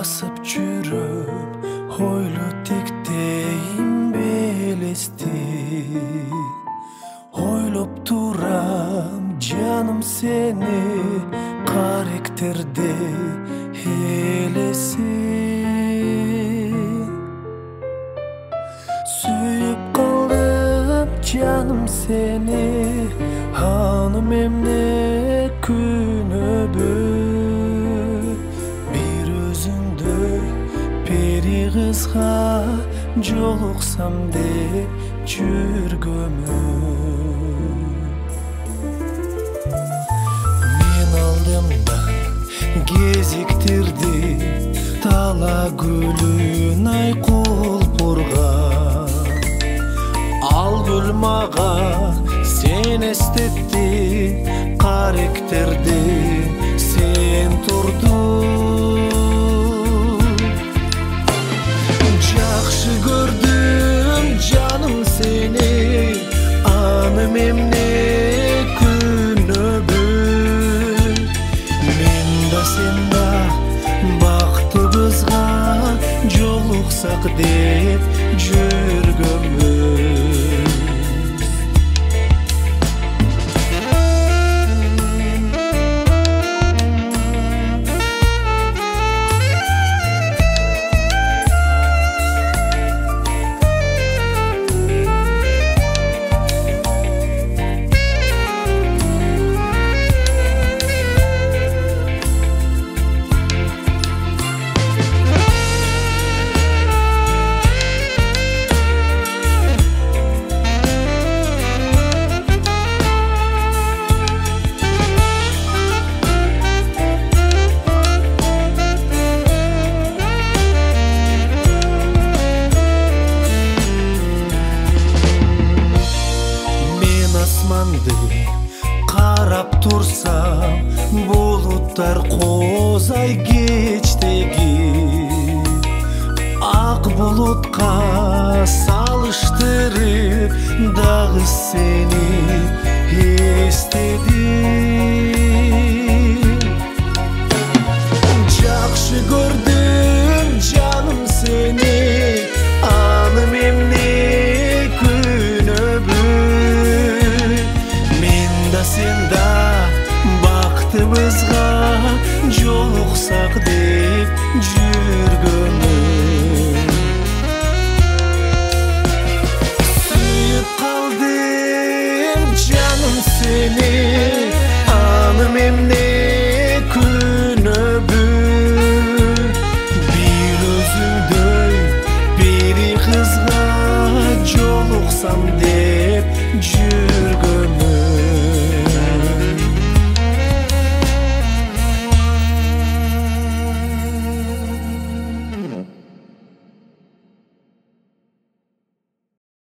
басып жүріп ойлы тектейім белесті ойлап турам жаным сені қаректерде елесін сүйіп қалдым жаным сені hanım emne күнөбү bir özündө peri kızga жолуксам деп жүргөмүн мен алдымдан кезиктирди тала гүлүн ай кулпурган ал гүл мага sen estetdi karakterdi sen turdun Жақшы gördüm canım seni anım emne күнөбүн мен да sen да бактыбызга жолуксак деп жүргөнмүн Қарап тұрсам бұлыттар қозай кештегі ақ бұлытқа салыштырып дағы сені естедім жақсы көрдім жаным сені аным емне sen da baktımızga joluksak dep жүргөнмүн suyup kaldım canım seni anım emne күнөбүн bir özündöy biri kızga joluksam dep